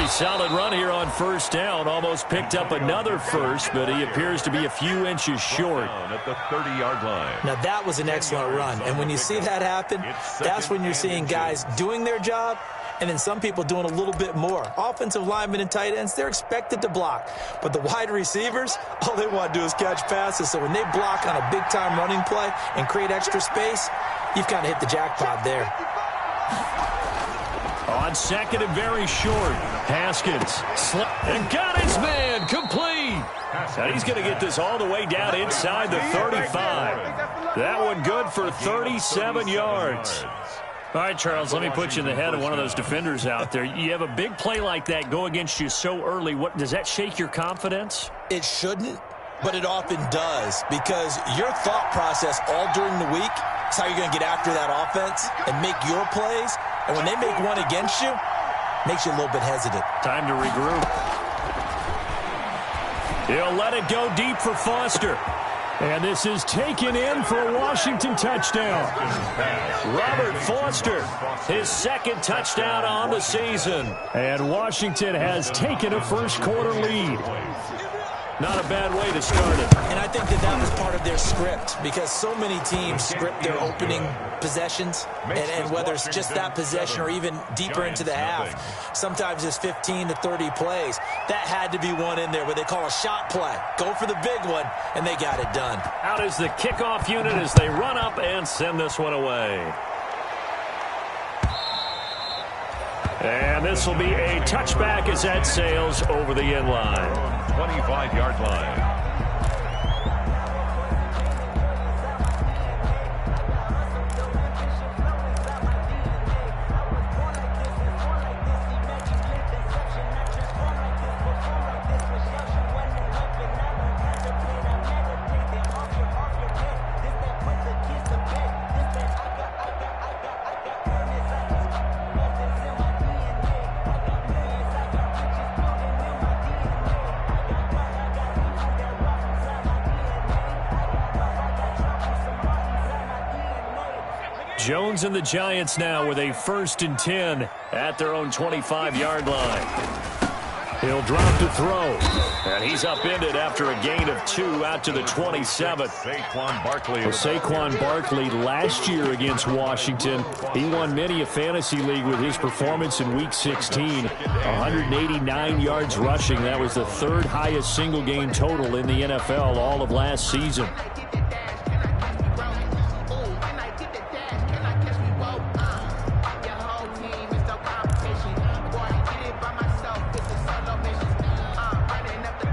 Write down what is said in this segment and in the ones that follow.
Pretty solid run here on first down. Almost picked up another first, but he appears to be a few inches short. At the 30-yard line. Now, that was an excellent run. And when you see that happen, that's when you're seeing guys doing their job and then some people doing a little bit more. Offensive linemen and tight ends, they're expected to block. But the wide receivers, all they want to do is catch passes. So when they block on a big-time running play and create extra space, you've kind of hit the jackpot there. On second and very short, Haskins and got his man complete. And he's going to get this all the way down inside the 35. That one good for 37 yards. All right, Charles, let me put you in the head of one of those defenders out there. You have a big play like that go against you so early. What does that shake your confidence? It shouldn't, but it often does, because your thought process all during the week is how you're going to get after that offense and make your plays. And when they make one against you, it makes you a little bit hesitant. Time to regroup. He'll let it go deep for Foster. And this is taken in for a Washington touchdown. Robert Foster, his second touchdown on the season. And Washington has taken a first-quarter lead. Not a bad way to start it. And I think that was part of their script, because so many teams script their opening possessions, and whether it's just that possession or even deeper into the half, sometimes it's 15 to 30 plays. That had to be one in there where they call a shot play. Go for the big one, and they got it done. Out is the kickoff unit as they run up and send this one away. And this will be a touchback as that sails over the end line. 25-yard line. Jones and the Giants now with a 1st and 10 at their own 25-yard line. He'll drop to throw. And he's upended after a gain of 2 out to the 27th. Saquon Barkley last year against Washington. He won many a fantasy league with his performance in Week 16. 189 yards rushing. That was the 3rd highest single game total in the NFL all of last season.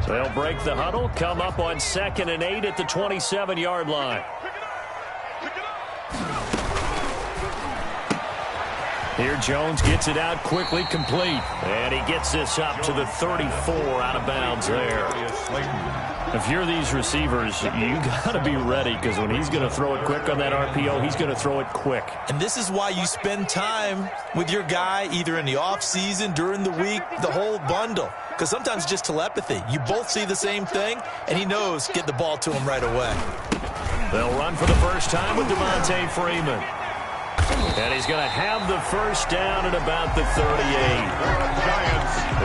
They'll break the huddle, come up on 2nd and 8 at the 27-yard line. Here Jones gets it out quickly, complete. And he gets this up to the 34, out of bounds there. If you're these receivers, you got to be ready, because when he's going to throw it quick on that RPO, he's going to throw it quick. And this is why you spend time with your guy either in the offseason, during the week, the whole bundle. Because sometimes just telepathy. You both see the same thing, and he knows get the ball to him right away. They'll run for the first time with Devontae Freeman. And he's going to have the first down at about the 38.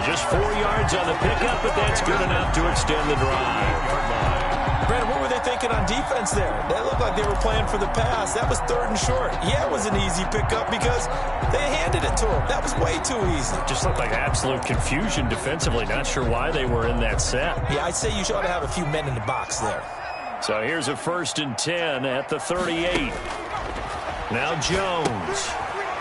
Just 4 yards on the pickup, but that's good enough to extend the drive. Brandon, what were they thinking on defense there? They looked like they were playing for the pass. That was 3rd and short. Yeah, it was an easy pickup because they handed it to him. That was way too easy. Just looked like absolute confusion defensively. Not sure why they were in that set. Yeah, I'd say you should have a few men in the box there. So here's a 1st and 10 at the 38. Now Jones.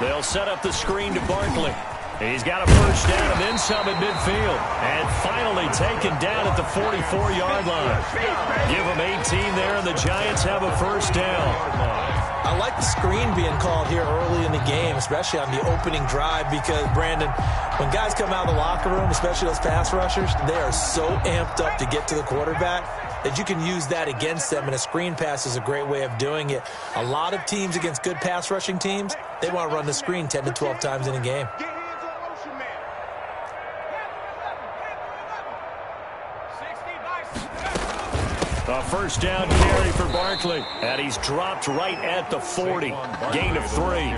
They'll set up the screen to Barkley. He's got a first down and then some at midfield. And finally taken down at the 44-yard line. Give them 18 there, and the Giants have a first down. I like the screen being called here early in the game, especially on the opening drive, because, Brandon, when guys come out of the locker room, especially those pass rushers, they are so amped up to get to the quarterback that you can use that against them, and a screen pass is a great way of doing it. A lot of teams against good pass rushing teams, they want to run the screen 10 to 12 times in a game. A first down carry for Barkley. And he's dropped right at the 40. Gain of 3.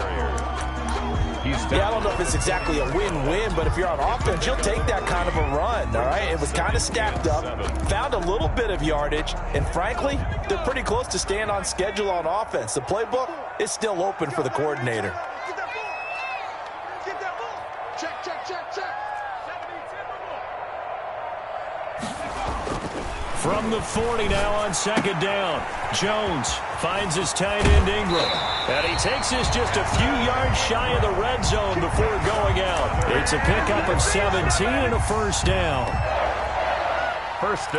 Yeah, I don't know if it's exactly a win-win, but if you're on offense, you'll take that kind of a run, all right? It was kind of stacked up, found a little bit of yardage, and frankly, they're pretty close to staying on schedule on offense. The playbook is still open for the coordinator. From the 40 now on second down. Jones finds his tight end Ingram. And he takes this just a few yards shy of the red zone before going out. It's a pickup of 17 and a first down.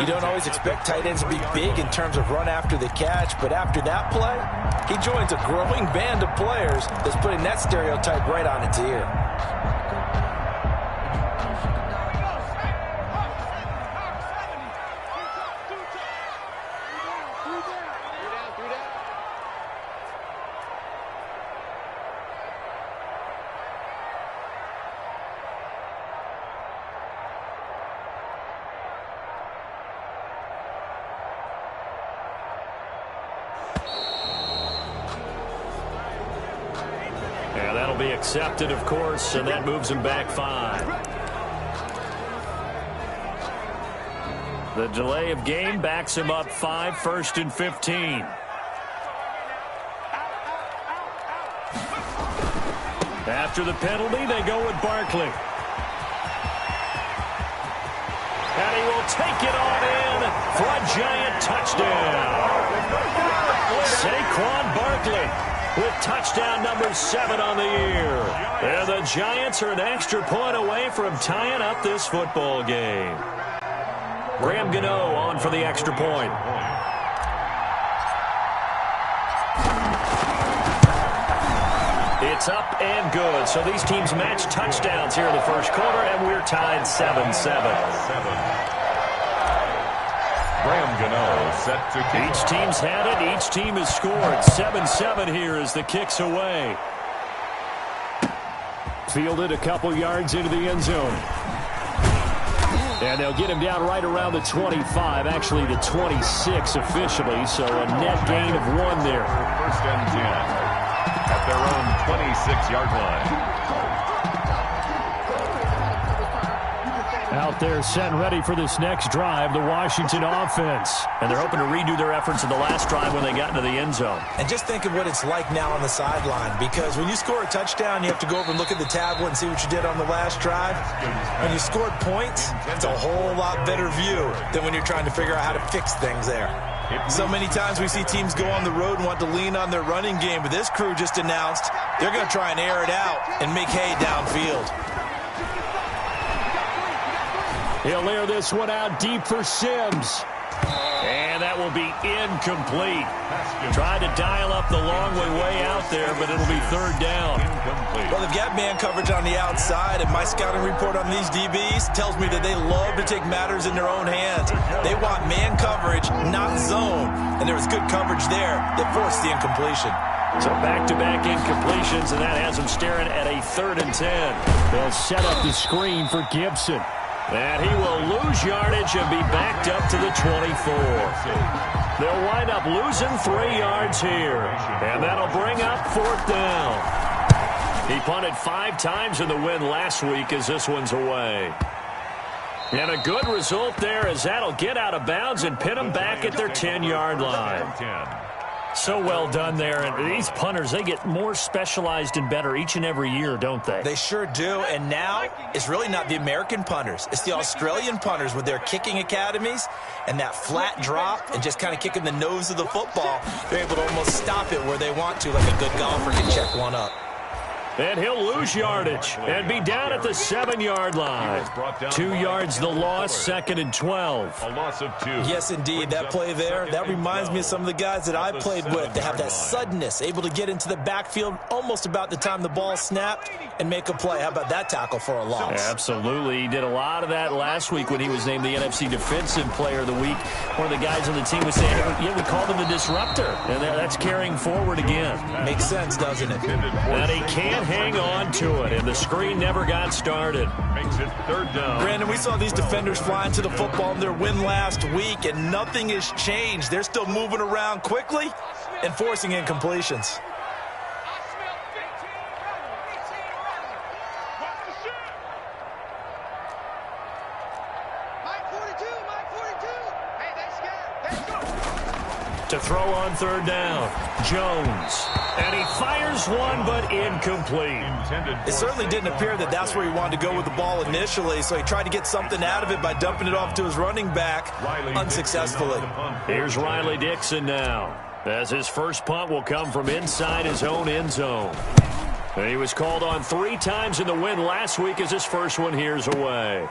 You don't always expect tight ends to be big in terms of run after the catch, but after that play, he joins a growing band of players that's putting that stereotype right on its ear. Yeah, that'll be accepted, of course, and that moves him back 5. The delay of game backs him up 5, 1st and 15. After the penalty, they go with Barkley. And he will take it on in for a giant touchdown. Saquon Barkley with touchdown number 7 on the year. And the Giants are an extra point away from tying up this football game. Graham Gano on for the extra point. It's up and good. So these teams match touchdowns here in the first quarter, and we're tied 7-7. Graham Gano set to kick. Each team's had it. Each team has scored. 7-7 here as the kick's away. Fielded a couple yards into the end zone. And they'll get him down right around the 25, actually the 26 officially, so a net gain of 1 there. First and 10 at their own 26-yard line. Out there set and ready for this next drive, the Washington offense. And they're hoping to redo their efforts in the last drive when they got into the end zone. And just think of what it's like now on the sideline, because when you score a touchdown, you have to go over and look at the tablet and see what you did on the last drive. When you scored points, it's a whole lot better view than when you're trying to figure out how to fix things there. So many times we see teams go on the road and want to lean on their running game, but this crew just announced they're going to try and air it out and make hay downfield. He'll air this one out deep for Sims. And that will be incomplete. Tried to dial up the long way out there, but it'll be third down. Well, they've got man coverage on the outside, and my scouting report on these DBs tells me that they love to take matters in their own hands. They want man coverage, not zone. And there was good coverage there that forced the incompletion. So back-to-back incompletions, and that has them staring at a 3rd and 10. They'll set up the screen for Gibson. And he will lose yardage and be backed up to the 24. They'll wind up losing 3 yards here. And that'll bring up 4th down. He punted 5 times in the win last week as this one's away. And a good result there as that'll get out of bounds and pin them back at their 10-yard line. So well done there. And these punters, they get more specialized and better each and every year, don't they? They sure do. And now it's really not the American punters. It's the Australian punters with their kicking academies and that flat drop and just kind of kicking the nose of the football. They're able to almost stop it where they want to, like a good golfer can check one up. And he'll lose yardage and be down at the 7-yard line. 2 yards the loss, 2nd and 12. A loss of 2. Yes, indeed. That play there, that reminds me of some of the guys that I played with. They have that suddenness, able to get into the backfield almost about the time the ball snapped and make a play. How about that tackle for a loss? Absolutely. He did a lot of that last week when he was named the NFC Defensive Player of the Week. One of the guys on the team was saying, yeah, we called him the disruptor. And that's carrying forward again. Makes sense, doesn't it? And he can't hang on to it, and the screen never got started. Makes it 3rd down. Brandon, we saw these defenders flying to the football in their win last week, and nothing has changed. They're still moving around quickly and forcing incompletions. to throw on third down. Jones. And he fires one, but incomplete. It certainly didn't appear that that's where he wanted to go with the ball initially, so he tried to get something out of it by dumping it off to his running back unsuccessfully. Here's Riley Dixon now, as his first punt will come from inside his own end zone. And he was called on 3 times in the win last week as his first one here's away.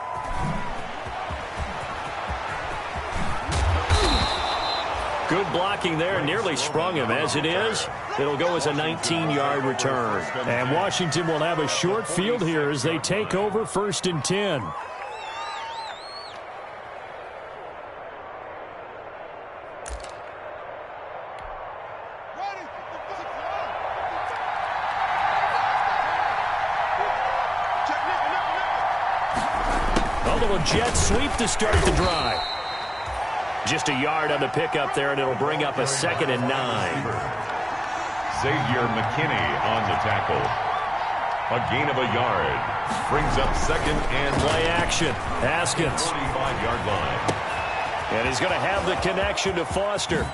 Good blocking there, nearly sprung him. As it is, it'll go as a 19-yard return. And Washington will have a short field here as they take over 1st and 10. A little jet sweep to start the drive. Just a yard on the pickup there, and it'll bring up a 2nd and 9. Xavier McKinney on the tackle. A gain of a yard. Brings up 2nd and play action. Haskins. 45-yard line. And he's going to have the connection to Foster.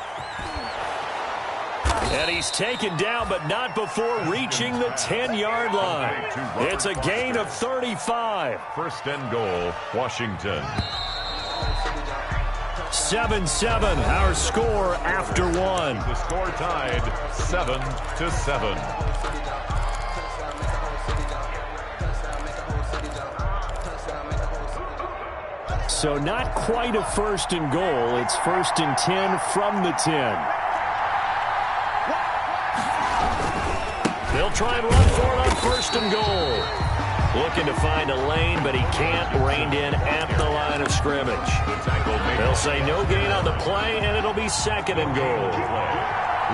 And he's taken down, but not before reaching the 10-yard line. It's a gain of 35. 1st and goal, Washington. 7-7, our score after 1. The score tied 7-7. So not quite a 1st and goal. It's 1st and 10 from the 10. They'll try and run for it on 1st and goal. Looking to find a lane, but he can't. Reined in at the line of scrimmage. They'll say no gain on the play, and it'll be 2nd and goal.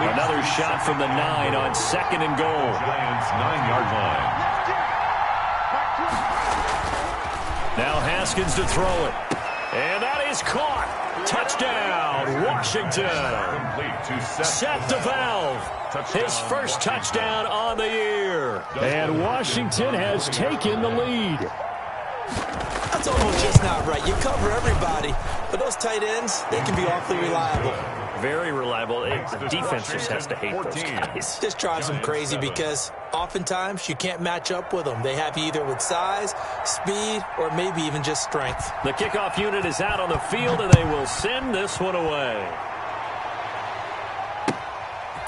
Another shot from the 9 on 2nd and goal. Giants 9-yard line. Now Haskins to throw it. And that is caught. Touchdown, Washington. Seth DeValve, his first touchdown on the year. And Washington has taken the lead. That's almost just not right. You cover everybody, but those tight ends, they can be awfully reliable. Very reliable. The defense just has to hate those guys. Just drives them crazy because oftentimes you can't match up with them. They have you either with size, speed, or maybe even just strength. The kickoff unit is out on the field, and they will send this one away.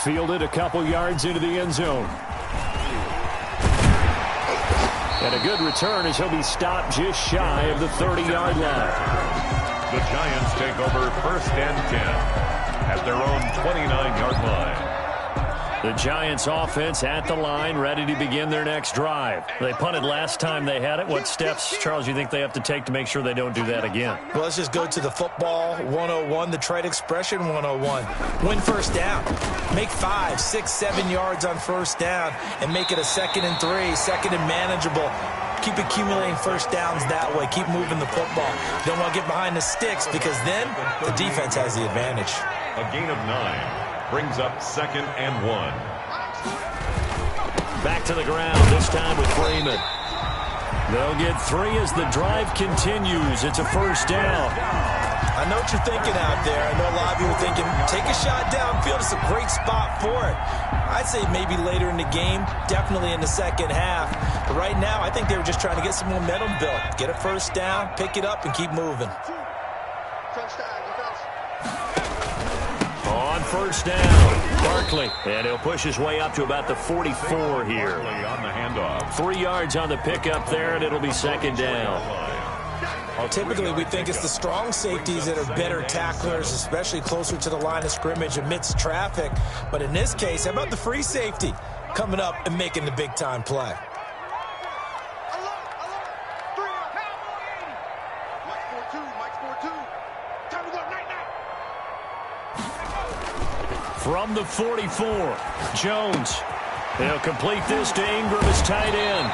Fielded a couple yards into the end zone. And a good return as he'll be stopped just shy of the 30-yard line. The Giants take over 1st and 10. At their own 29-yard line. The Giants offense at the line, ready to begin their next drive. They punted last time they had it. What steps, Charles, you think they have to take to make sure they don't do that again? Well, let's just go to the football 101, the trade expression 101. Win 1st down. Make 5, 6, 7 yards on 1st down and make it a 2nd and 3, 2nd and manageable. Keep accumulating 1st downs that way. Keep moving the football. Don't want to get behind the sticks because then the defense has the advantage. A gain of 9 brings up 2nd and 1. Back to the ground, this time with Freeman. They'll get 3 as the drive continues. It's a 1st down. I know what you're thinking out there. I know a lot of you are thinking, take a shot downfield. It's a great spot for it. I'd say maybe later in the game, definitely in the 2nd half. But right now, I think they were just trying to get some momentum built. Get a 1st down, pick it up, and keep moving. On 1st down, Barkley. And he'll push his way up to about the 44 here. On the handoff. 3 yards on the pickup there, and it'll be 2nd down. Typically, we think it's the strong safeties that are better tacklers, especially closer to the line of scrimmage amidst traffic. But in this case, how about the free safety coming up and making the big-time play? From the 44, Jones. He'll complete this to Ingram as tight end.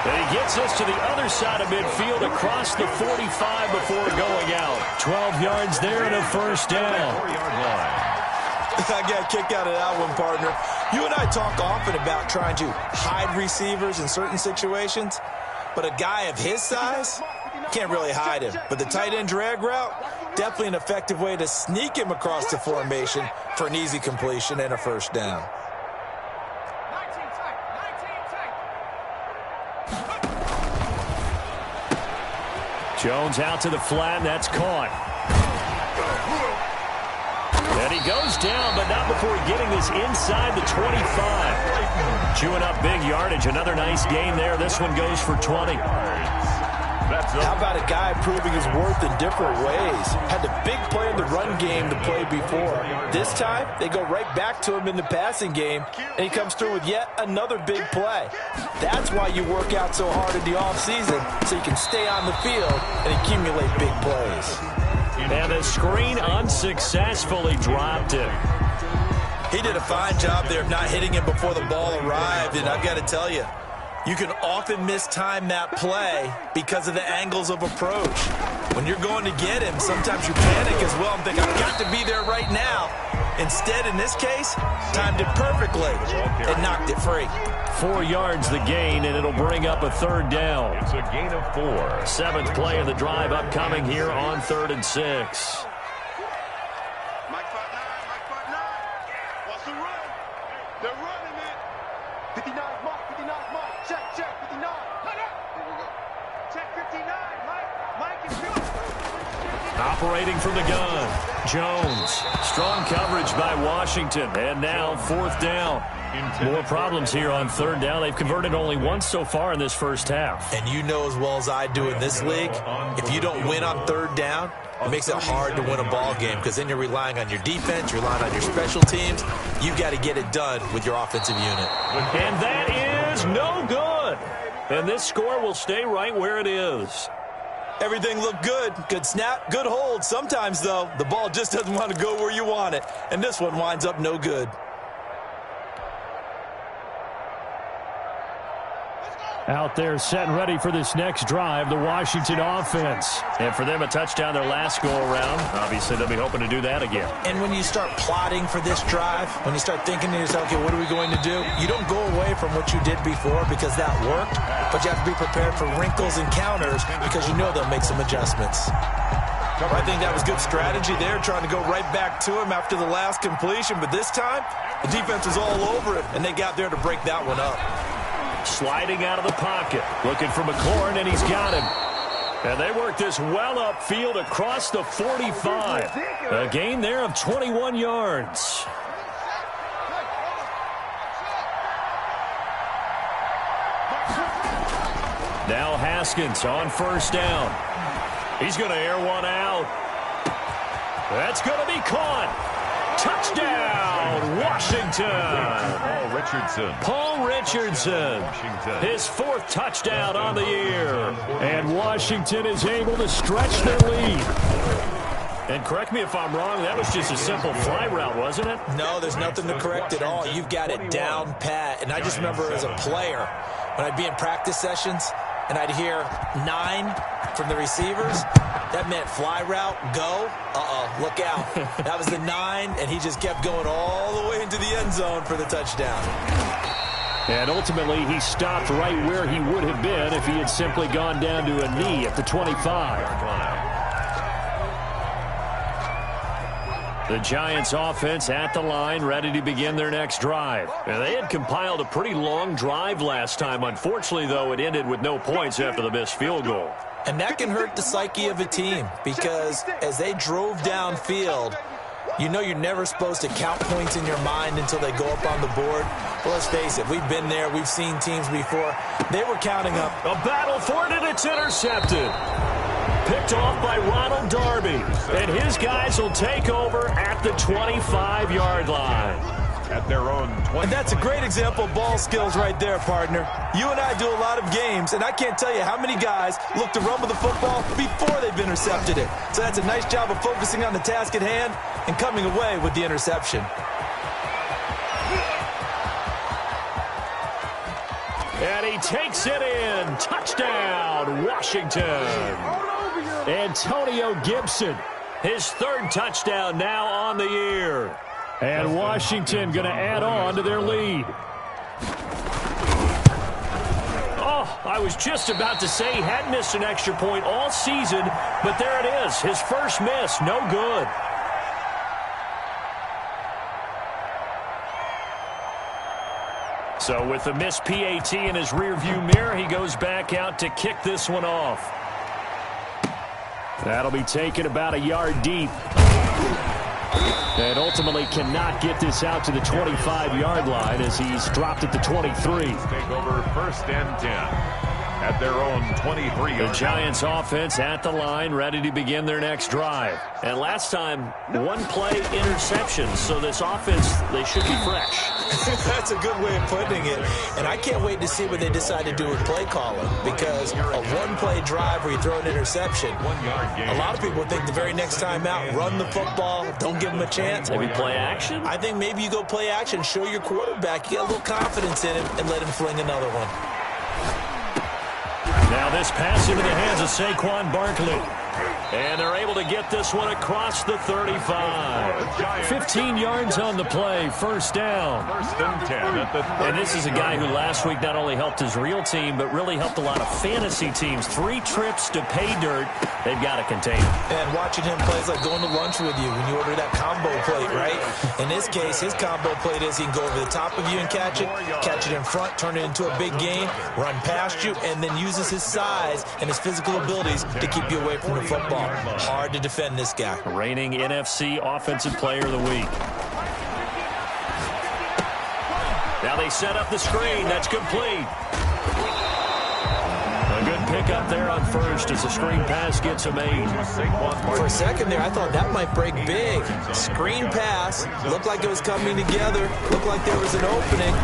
And he gets us to the other side of midfield across the 45 before going out. 12 yards there and a 1st down. 4-yard line. I got a kick out of that one, partner. You and I talk often about trying to hide receivers in certain situations, but a guy of his size, can't really hide him. But the tight end drag route, definitely an effective way to sneak him across the formation for an easy completion and a first down. Jones out to the flat, and that's caught. And he goes down, but not before getting this inside the 25. Chewing up big yardage. Another nice gain there. This one goes for 20. How about a guy proving his worth in different ways? Had the big play in the run game the play before. This time, they go right back to him in the passing game, and he comes through with yet another big play. That's why you work out so hard in the offseason, so you can stay on the field and accumulate big plays. And the screen unsuccessfully dropped him. He did a fine job there of not hitting him before the ball arrived, and I've got to tell you, you can often mistime that play because of the angles of approach. When you're going to get him, sometimes you panic as well and think, I've got to be there right now. Instead, in this case, timed it perfectly and knocked it free. 4 yards the gain, and it'll bring up a third down. It's a gain of 4. 7th play of the drive upcoming here on 3rd and 6. Operating from the gun, Jones. Strong coverage by Washington, and now 4th down. More problems here on 3rd down. They've converted only once so far in this first half. And you know as well as I do in this league, if you don't win on 3rd down, it makes it hard to win a ball game because then you're relying on your defense, you're relying on your special teams. You've got to get it done with your offensive unit. And that is no good. And this score will stay right where it is. Everything looked good. Good snap, good hold. Sometimes, though, the ball just doesn't want to go where you want it. And this one winds up no good. Out there set and ready for this next drive, the Washington offense. And for them, a touchdown their last go-around. Obviously, they'll be hoping to do that again. And when you start plotting for this drive, when you start thinking to yourself, okay, what are we going to do? You don't go away from what you did before because that worked, but you have to be prepared for wrinkles and counters because you know they'll make some adjustments. I think that was good strategy there, trying to go right back to him after the last completion, but this time, the defense was all over it, and they got there to break that one up. Sliding out of the pocket, looking for McLaurin, and he's got him. And they work this well upfield across the 45. A gain there of 21 yards. Now Haskins on 1st down. He's going to air one out. That's going to be caught. Touchdown, Washington. Paul Richardson. His 4th touchdown on the year. And Washington is able to stretch their lead. And correct me if I'm wrong, that was just a simple fly route, wasn't it? No, there's nothing to correct at all. You've got it down pat. And I just remember as a player, when I'd be in practice sessions, and I'd hear 9 from the receivers, that meant fly route, go, look out. That was the 9, and he just kept going all the way into the end zone for the touchdown. And ultimately, he stopped right where he would have been if he had simply gone down to a knee at the 25. The Giants offense at the line, ready to begin their next drive. And they had compiled a pretty long drive last time. Unfortunately, though, it ended with no points after the missed field goal. And that can hurt the psyche of a team because as they drove downfield, you know you're never supposed to count points in your mind until they go up on the board. Well, let's face it, we've been there. We've seen teams before. They were counting up. A battle for it, and it's intercepted. Picked off by Ronald Darby. And his guys will take over at the 25-yard line. At their own 20. And that's a great example of ball skills right there, partner. You and I do a lot of games, and I can't tell you how many guys look to run with the football before they've intercepted it. So that's a nice job of focusing on the task at hand and coming away with the interception. And he takes it in. Touchdown, Washington. Antonio Gibson, his 3rd touchdown now on the year. And Washington going to add on to their lead. Oh, I was just about to say he hadn't missed an extra point all season, but there it is. His first miss, no good. So with the missed PAT in his rearview mirror, he goes back out to kick this one off. That'll be taken about a yard deep. And ultimately cannot get this out to the 25-yard line as he's dropped at the 23. Take over first and 10 at their own 23. The Giants offense at the line, ready to begin their next drive. And last time, one-play interceptions. So this offense, they should be fresh. That's a good way of putting it. And I can't wait to see what they decide to do with play calling, because a one-play drive where you throw an interception, a lot of people think the very next time out, run the football, don't give them a chance. Maybe play action? I think maybe you go play action, show your quarterback, you get a little confidence in him, and let him fling another one. Now this pass into the hands of Saquon Barkley. And they're able to get this one across the 35. 15 yards on the play, first down. First and 10 at the 30. And this is a guy who last week not only helped his real team, but really helped a lot of fantasy teams. 3 trips to pay dirt. They've got to contain him. And watching him play is like going to lunch with you when you order that combo plate, right? In this case, his combo plate is he can go over the top of you and catch it in front, turn it into a big gain, run past you, and then uses his size and his physical abilities to keep you away from the football. Hard to defend this guy. Reigning NFC Offensive Player of the Week. Now they set up the screen. That's complete. A good pickup there on first as the screen pass gets a made. For a second there, I thought that might break big. Screen pass. Looked like it was coming together. Looked like there was an opening.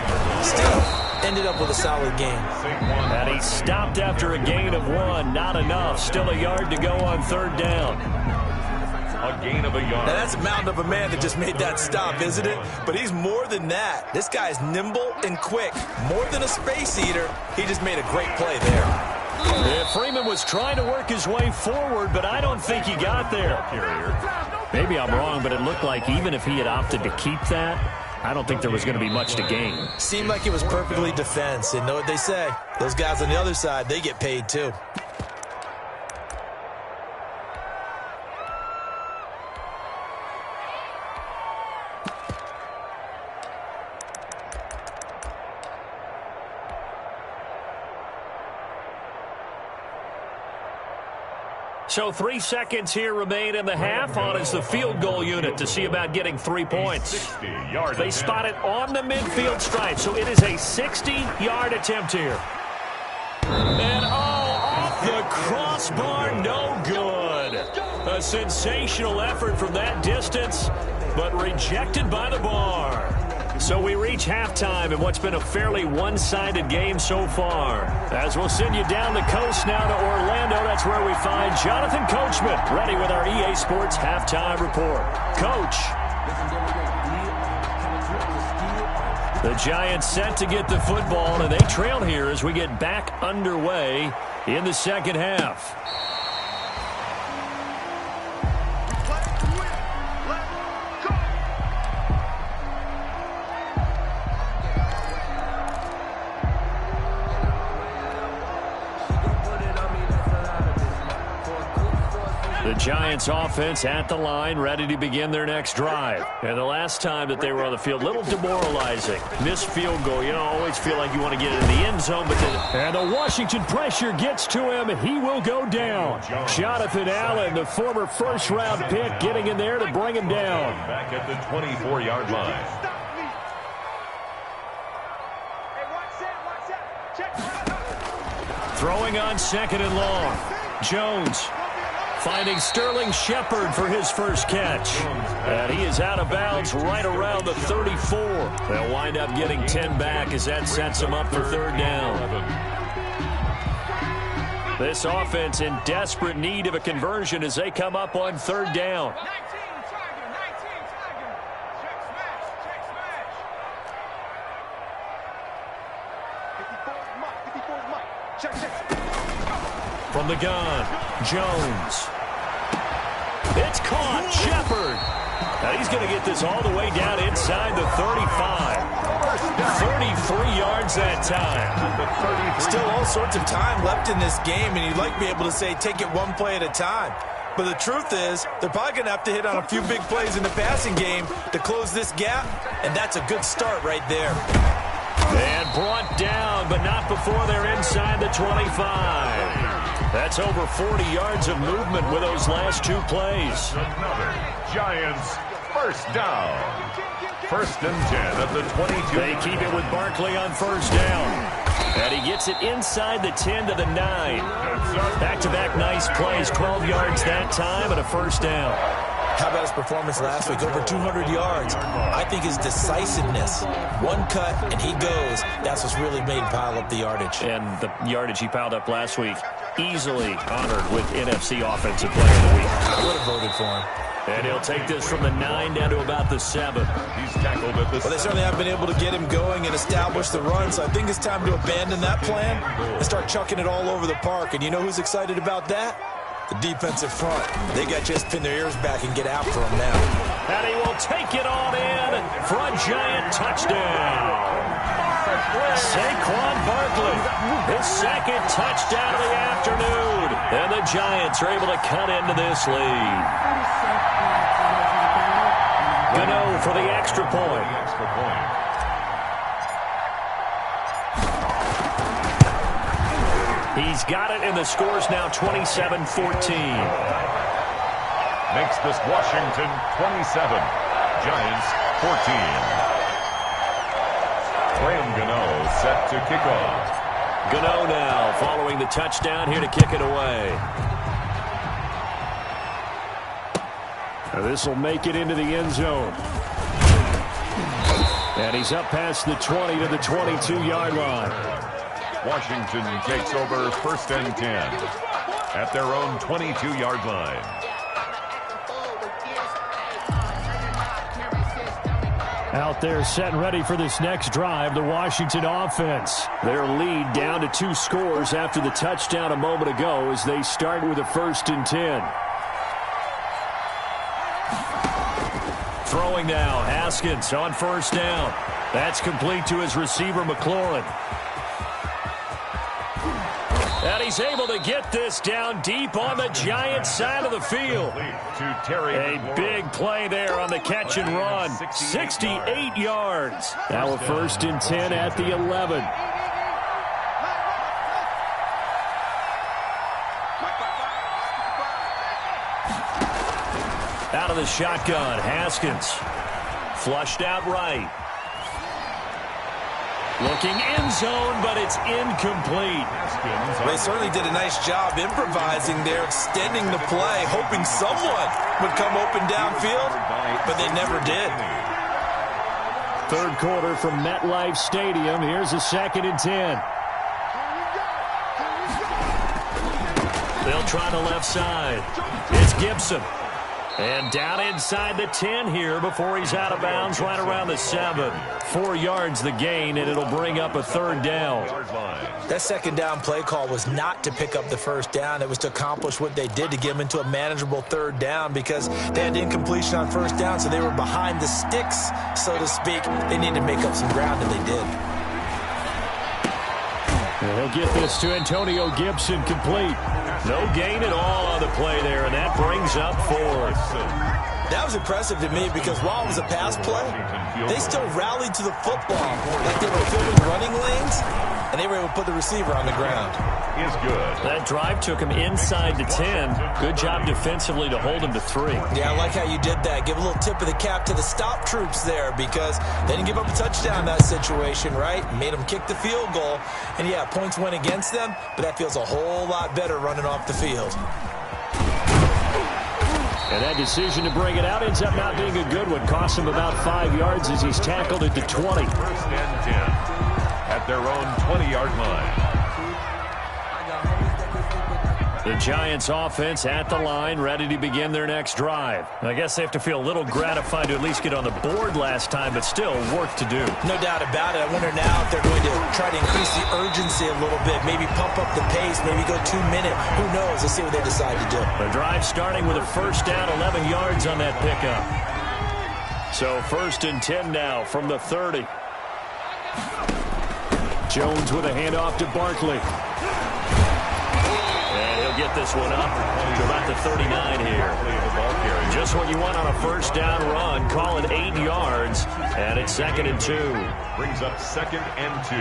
Still ended up with a solid game. And he stopped after a gain of 1. Not enough. Still a yard to go on third down. A gain of a yard. Now that's a mountain of a man that just made that stop, isn't it? But he's more than that. This guy's nimble and quick. More than a space eater. He just made a great play there. Yeah, Freeman was trying to work his way forward, but I don't think he got there. Maybe I'm wrong, but it looked like even if he had opted to keep that, I don't think there was going to be much to gain. Seemed like it was perfectly defense. And know what they say? Those guys on the other side, they get paid too. So 3 seconds here remain in the half. On is the field goal unit to see about getting 3 points. They spot it on the midfield stripe, so it is a 60-yard attempt here. And off the crossbar, no good. A sensational effort from that distance, but rejected by the bar. So we reach halftime in what's been a fairly one-sided game so far. As we'll send you down the coast now to Orlando, that's where we find Jonathan Coachman, ready with our EA Sports Halftime Report. Coach. The Giants set to get the football, and they trail here as we get back underway in the second half. The Giants offense at the line, ready to begin their next drive. And the last time that they were on the field, a little demoralizing. Missed field goal. You know, always feel like you want to get it in the end zone, but then... And the Washington pressure gets to him, and he will go down. Jonathan Allen, the former first-round pick, getting in there to bring him down. Back at the 24-yard line. Throwing on second and long. Jones finding Sterling Shepard for his first catch. And he is out of bounds right around the 34. They'll wind up getting 10 back as that sets them up for third down. This offense in desperate need of a conversion as they come up on third down. From the gun, Jones. It's caught, Shepard. Now he's going to get this all the way down inside the 35. 33 yards yards that time. Still all sorts of time left in this game, and you'd like to be able to say take it one play at a time. But the truth is, they're probably going to have to hit on a few big plays in the passing game to close this gap, and that's a good start right there. And brought down, but not before they're inside the 25. That's over 40 yards of movement with those last two plays. Another Giants first down. First and 10 at the 22. They keep it with Barkley on first down. And he gets it inside the 10 to the 9. Back-to-back nice plays, 12 yards that time and a first down. How about his performance last week? Over 200 yards. I think his decisiveness. One cut, and he goes. That's what's really made him pile up the yardage. And the yardage he piled up last week, easily honored with NFC Offensive Player of the Week. I would have voted for him. And he'll take this from the 9 down to about the 7. He's tackled at the Well, they certainly haven't been able to get him going and establish the run, so I think it's time to abandon that plan and start chucking it all over the park. And you know who's excited about that? The defensive front. They got to just pin their ears back and get after him now. And he will take it on in for a Giant touchdown. Saquon Barkley, his second touchdown of the afternoon. And the Giants are able to cut into this lead. Gano for the extra point. He's got it, and the score's now 27-14. Makes this Washington 27, Giants 14. Graham Gano set to kick off. Gano now following the touchdown here to kick it away. This will make it into the end zone. And he's up past the 20 to the 22-yard line. Washington takes over first and 10 at their own 22-yard line. Out there set and ready for this next drive, the Washington offense. Their lead down to 2 scores after the touchdown a moment ago as they start with a first and 10. Throwing now, Haskins on first down. That's complete to his receiver, McLaurin. And he's able to get this down deep on the Giants side of the field. A big play there on the catch and run. 68 yards. Now a first and 10 at the 11. Out of the shotgun, Haskins. Flushed out right. Looking end zone, but it's incomplete. They certainly did a nice job improvising there, extending the play, hoping someone would come open downfield, but they never did. Third quarter from MetLife Stadium. Here's a second and 10. They'll try the left side. It's Gibson. And down inside the 10 here before he's out of bounds right around the 7. 4 yards the gain, and it'll bring up a third down. That second down play call was not to pick up the first down. It was to accomplish what they did to get them into a manageable third down because they had incompletion on first down, so they were behind the sticks, so to speak. They needed to make up some ground, and they did. And he'll get this to Antonio Gibson complete. No gain at all on the play there, and that brings up 4th. That was impressive to me because while it was a pass play, they still rallied to the football like they were filling running lanes, and they were able to put the receiver on the ground. Is good. That drive took him inside the 10. Good job defensively to hold him to 3. Yeah, I like how you did that. Give a little tip of the cap to the stop troops there because they didn't give up a touchdown in that situation, right? Made them kick the field goal. And, yeah, points went against them, but that feels a whole lot better running off the field. And that decision to bring it out ends up not being a good one. Cost him about 5 yards as he's tackled at the 20. First and 10 at their own 20-yard line. The Giants offense at the line, ready to begin their next drive. I guess they have to feel a little gratified to at least get on the board last time, but still work to do. No doubt about it. I wonder now if they're going to try to increase the urgency a little bit, maybe pump up the pace, maybe go 2-minute. Who knows? Let's see what they decide to do. The drive starting with a first down, 11 yards on that pickup. So first and 10 now from the 30. Jones with a handoff to Barkley. And he'll get this one up to about the 39 here. Just what you want on a first down run. Call it 8 yards, and it's 2nd and 2. Brings up 2nd and 2.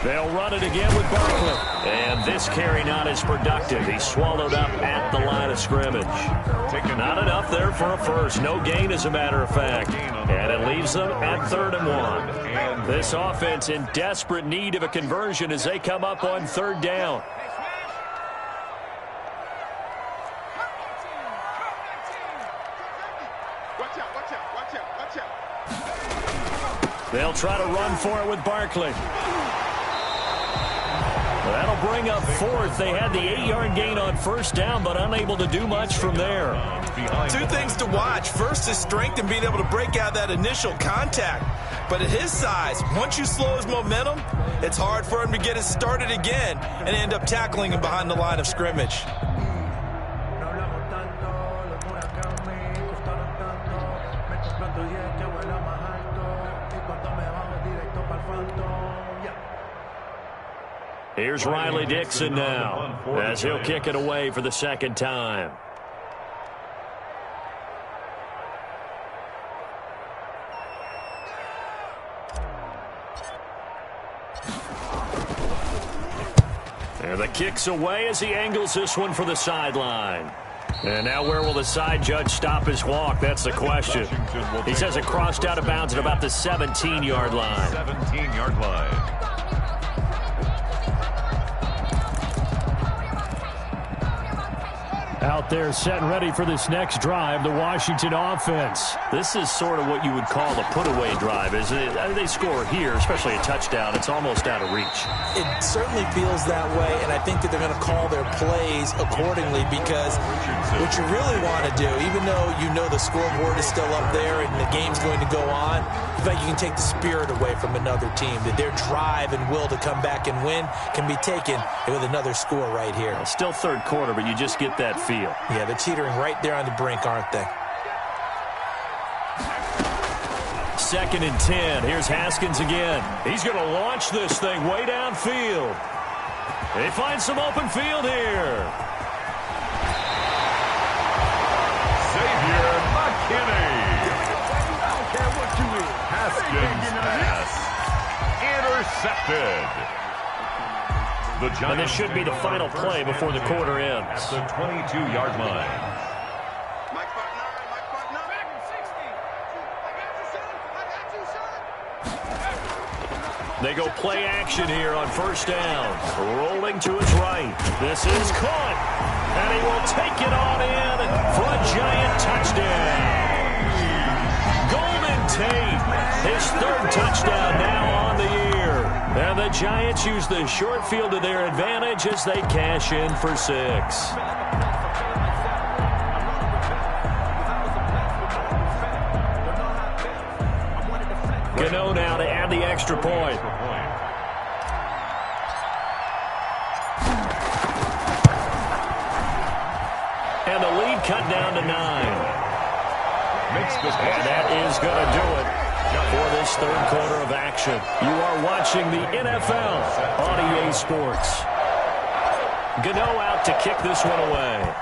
They'll run it again with Barkley. And this carry not as productive. He's swallowed up at the line of scrimmage. Not enough there for a first. No gain, as a matter of fact. And it leaves them at 3rd and 1. This offense in desperate need of a conversion as they come up on 3rd down. They'll try to run for it with Barkley. That'll bring up 4th. They had the 8-yard gain on first down, but unable to do much from there. 2 things to watch. First is strength and being able to break out that initial contact. But at his size, once you slow his momentum, it's hard for him to get it started again and end up tackling him behind the line of scrimmage. Here's Riley Dixon now as he'll kick it away for the 2nd time. And the kick's away as he angles this one for the sideline. And now where will the side judge stop his walk? That's the question. He says it crossed out of bounds at about the 17-yard line. 17-yard line. Out there set and ready for this next drive, the Washington offense. This is sort of what you would call a put-away drive, isn't it? They score here, especially a touchdown. It's almost out of reach. It certainly feels that way, and I think that they're going to call their plays accordingly because what you really want to do, even though you know the scoreboard is still up there and the game's going to go on, I think you can take the spirit away from another team, that their drive and will to come back and win can be taken with another score right here. Well, still 3rd quarter, but you just get that feel. Yeah, they're teetering right there on the brink, aren't they? 2nd and 10. Here's Haskins again. He's going to launch this thing way downfield. They find some open field here. Xavier McKinney. I don't care what you mean. Haskins pass. Intercepted. And this should be the final play before the quarter ends. At the 22-yard line. They go play action here on first down. Rolling to his right. This is caught. And he will take it on in for a giant touchdown. Golden Tate, his 3rd touchdown now on the year. And the Giants use the short field to their advantage as they cash in for 6. Gano now to add the extra point. And the lead cut down to 9. And that is going to do it for this 3rd quarter of action. You are watching the NFL on EA Sports. Gano out to kick this one away.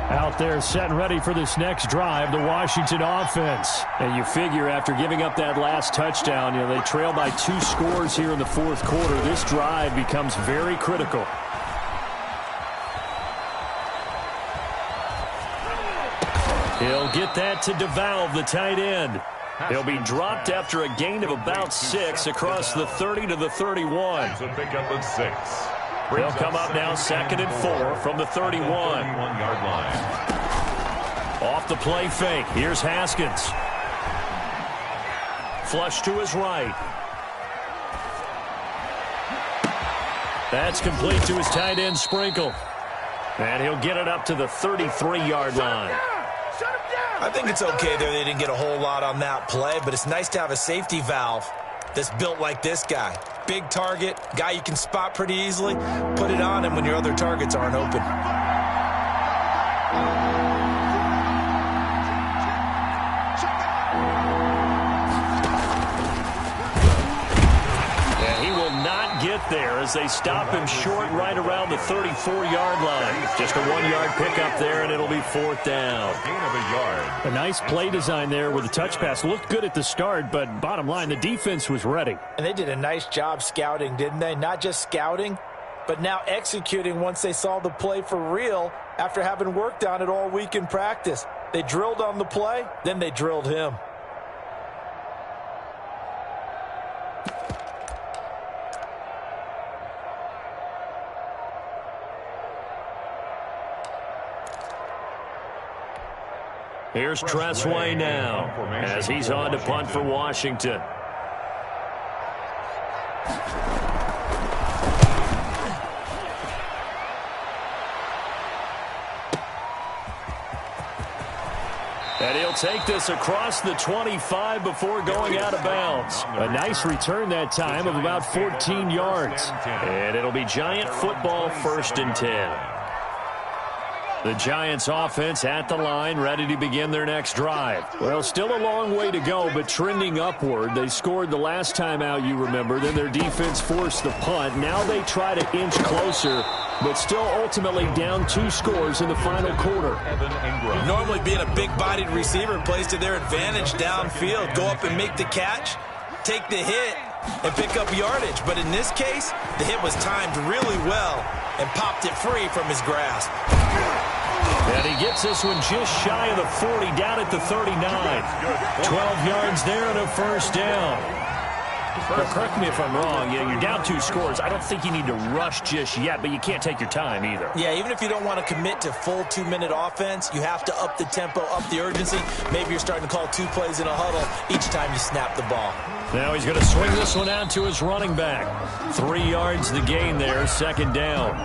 Out there set and ready for this next drive, the Washington offense. And you figure after giving up that last touchdown, they trail by 2 scores here in the 4th quarter. This drive becomes very critical. He'll get that to DeValve, the tight end. He'll be dropped after a gain of about 6 across the 30 to the 31. It's a pickup of 6. They'll come up now 2nd and 4 from the 31-yard line. Off the play fake. Here's Haskins. Flush to his right. That's complete to his tight end Sprinkle. And he'll get it up to the 33-yard line. I think it's okay there. They didn't get a whole lot on that play, but it's nice to have a safety valve. that's built like this guy. Big target, guy you can spot pretty easily. Put it on him when your other targets aren't open. Get there as they stop him short right around the 34-yard line. Just a 1-yard pickup there, and it'll be 4th down. Gain of a yard. A nice play design there with a touch pass. Looked good at the start, but bottom line, the defense was ready. And they did a nice job scouting, didn't they? Not just scouting, but now executing once they saw the play for real after having worked on it all week in practice. They drilled on the play, then they drilled him. Here's Tressway now as he's on to punt for Washington. And he'll take this across the 25 before going out of bounds. A nice return that time of about 14 yards. And it'll be Giant football, 1st and 10. The Giants offense at the line, ready to begin their next drive. Well, still a long way to go, but trending upward. They scored the last time out, you remember. Then their defense forced the punt. Now they try to inch closer, but still ultimately down 2 scores in the final quarter. Normally being a big-bodied receiver plays to their advantage downfield. Go up and make the catch, take the hit, and pick up yardage. But in this case, the hit was timed really well and popped it free from his grasp. And he gets this one just shy of the 40, down at the 39. 12 yards there and a 1st down. Now, correct me if I'm wrong. Yeah, you're down 2 scores. I don't think you need to rush just yet, but you can't take your time either. Yeah, even if you don't want to commit to full 2-minute offense, you have to up the tempo, up the urgency. Maybe you're starting to call 2 plays in a huddle each time you snap the ball. Now he's going to swing this one out to his running back. 3 yards the gain there, 2nd down.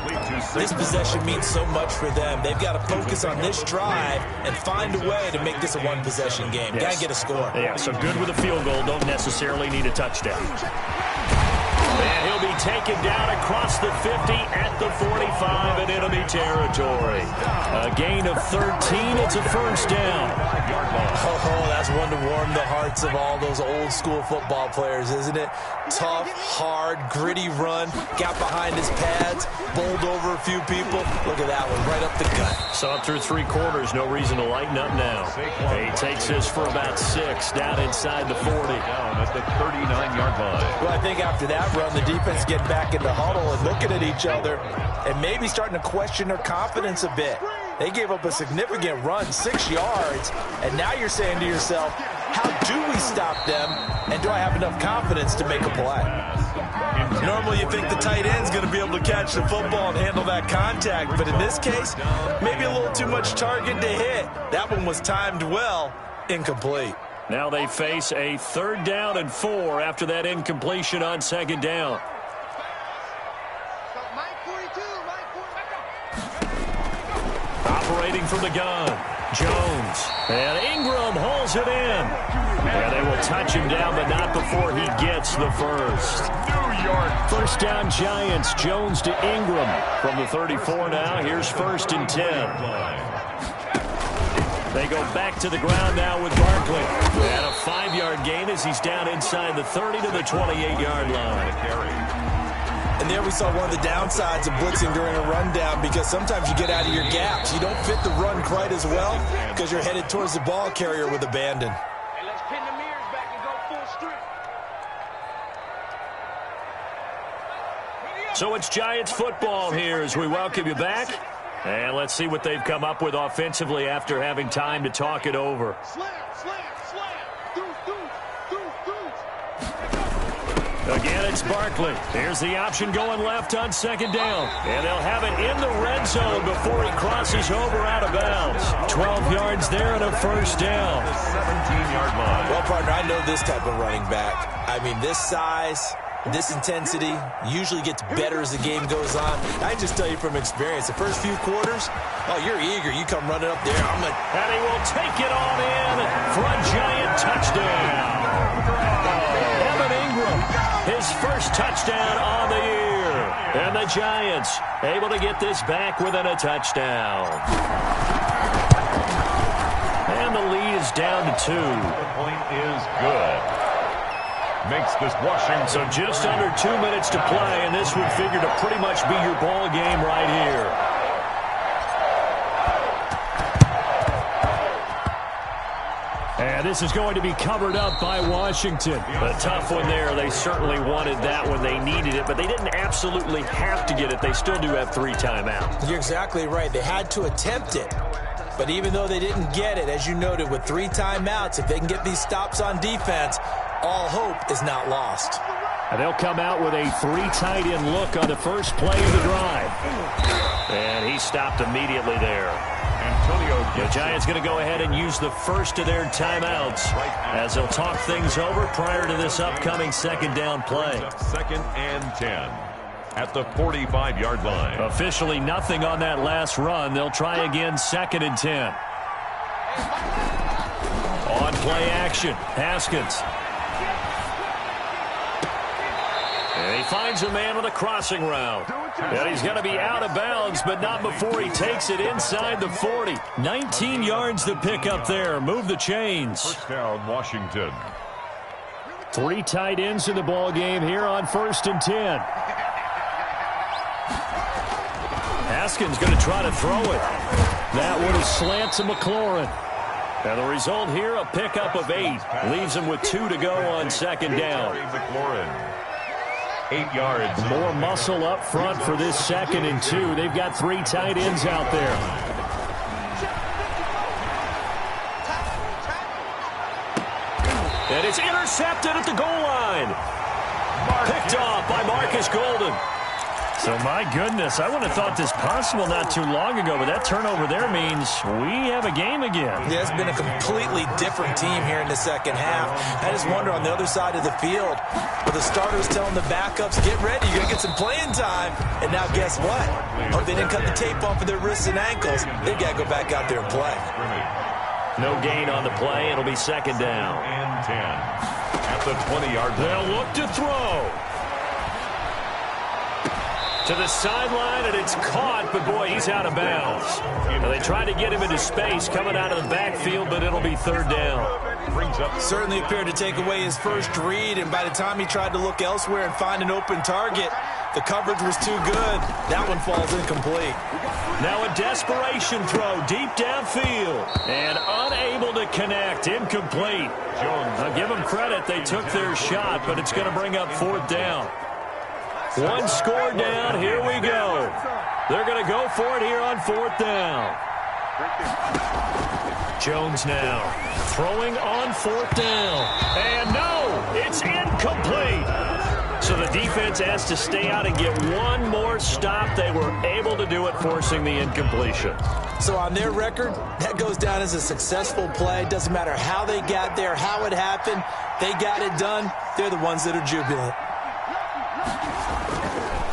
This possession means so much for them. They've got to focus on this drive and find a way to make this a 1-possession game. Yes. Got to get a score. Yeah, so good with a field goal. Don't necessarily need a touchdown. And he'll be taken down across the 50 at the 45 in enemy territory. A gain of 13. It's a 1st down. Oh, that's one to warm the hearts of all those old-school football players, isn't it? Tough, hard, gritty run. Got behind his pads, bowled over a few people. Look at that one, right up the gut. So up through 3 quarters, no reason to lighten up now. He takes this for about 6, down inside the 40. Down at the 39-yard line. Well, I think after that run, the defense getting back in the huddle and looking at each other and maybe starting to question their confidence a bit. They gave up a significant run, 6 yards, and now you're saying to yourself, how do we stop them, and do I have enough confidence to make a play? Normally you think the tight end's going to be able to catch the football and handle that contact, but in this case, maybe a little too much target to hit. That one was timed well, incomplete. Now they face a 3rd down and 4 after that incompletion on 2nd down. Operating from the gun, Jones. And Ingram hauls it in. And they will touch him down, but not before he gets the 1st. 1st down Giants, Jones to Ingram. From the 34 now, here's 1st and 10. They go back to the ground now with Barkley. And a 5-yard gain as he's down inside the 30 to the 28-yard line. And there we saw one of the downsides of blitzing during a rundown, because sometimes you get out of your gaps. You don't fit the run quite as well because you're headed towards the ball carrier with abandon. Hey, let's pin the mirrors back and go full strip. So it's Giants football here as we welcome you back. And let's see what they've come up with offensively after having time to talk it over. Slam, slam, slam. Again, it's Barkley. Here's the option going left on 2nd down. And they'll have it in the red zone before he crosses over out of bounds. 12 yards there and a 1st down. 17-yard line. Well, partner, I know this type of running back. I mean, this size, this intensity usually gets better as the game goes on. I just tell you from experience, the first few quarters, oh, you're eager. You come running up there. And he will take it on in for a Giant touchdown. Evan Ingram his first touchdown on the year. And the Giants able to get this back within a touchdown. And the lead is down to 2. The point is good. Makes this Washington. So just under 2 minutes to play, and this would figure to pretty much be your ball game right here. And this is going to be covered up by Washington. A tough one there. They certainly wanted that when they needed it, but they didn't absolutely have to get it. They still do have 3 timeouts. You're exactly right. They had to attempt it. But even though they didn't get it, as you noted, with 3 timeouts, if they can get these stops on defense, all hope is not lost. And they'll come out with a 3 tight end look on the first play of the drive. And he stopped immediately there. The Giants going to go ahead and use the first of their timeouts as they'll talk things over prior to this upcoming second down play. 2nd and 10 at the 45-yard line. Officially nothing on that last run. They'll try again 2nd and 10. On play action, Haskins. And he finds a man on a crossing route. And he's going to be out of bounds, but not before he takes it inside the 40. 19 yards to pick up there. Move the chains. First down, Washington. 3 tight ends in the ball game here on 1st and 10. Haskins going to try to throw it. That one is slant to McLaurin. And the result here, a pickup of 8. Leaves him with 2 to go on 2nd down. McLaurin. 8 yards. More muscle up front for this 2nd and 2. They've got 3 tight ends out there. And it's intercepted at the goal line. Picked off by Marcus Golden. So, my goodness, I wouldn't have thought this possible not too long ago, but that turnover there means we have a game again. Yeah, it's been a completely different team here in the second half. I just wonder on the other side of the field, with the starters telling the backups, get ready, you're going to get some playing time. And now guess what? Oh, they didn't cut the tape off of their wrists and ankles. They've got to go back out there and play. No gain on the play. It'll be 2nd down. And 10 at the 20-yard line. They'll look to throw. To the sideline, and it's caught, but boy, he's out of bounds. Now, they tried to get him into space coming out of the backfield, but it'll be 3rd down. Certainly appeared to take away his first read, and by the time he tried to look elsewhere and find an open target, the coverage was too good. That one falls incomplete. Now a desperation throw deep downfield, and unable to connect, incomplete. I'll give them credit, they took their shot, but it's going to bring up 4th down. 1 score down, here we go. They're going to go for it here on 4th down. Jones now throwing on 4th down. And no, it's incomplete. So the defense has to stay out and get one more stop. They were able to do it, forcing the incompletion. So on their record, that goes down as a successful play. Doesn't matter how they got there, how it happened. They got it done. They're the ones that are jubilant.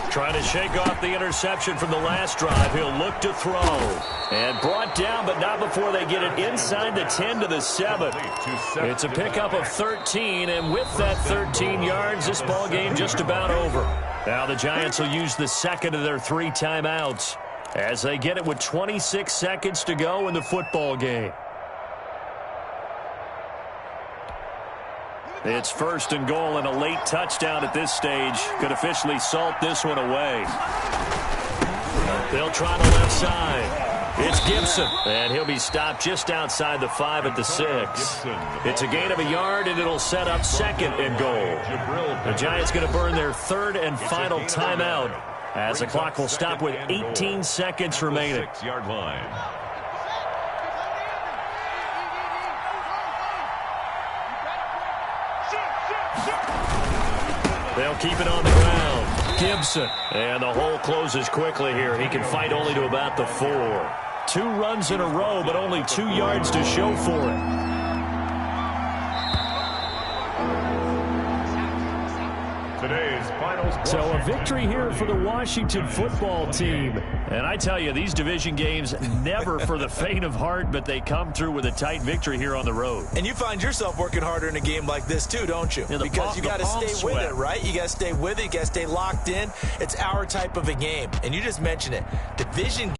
Trying to shake off the interception from the last drive. He'll look to throw. And brought down, but not before they get it inside the 10 to the 7. It's a pickup of 13, and with that 13 yards, this ball game just about over. Now the Giants will use the 2nd of their 3 timeouts as they get it with 26 seconds to go in the football game. It's 1st and goal, and a late touchdown at this stage could officially salt this one away. They'll try the left side. It's Gibson, and he'll be stopped just outside the 5 at the 6. It's a gain of a yard, and it'll set up 2nd and goal. The Giants going to burn their 3rd and final timeout as the clock will stop with 18 seconds remaining. 6-yard line. They'll keep it on the ground. Gibson. And the hole closes quickly here. He can fight only to about the 4. 2 runs in a row, but only 2 yards to show for it. Today's final. So a victory here for the Washington football team. And I tell you, these division games, never for the faint of heart, but they come through with a tight victory here on the road. And you find yourself working harder in a game like this too, don't you? Yeah, because you got to stay with it, right? You got to stay with it. You got to stay locked in. It's our type of a game. And you just mentioned it. Division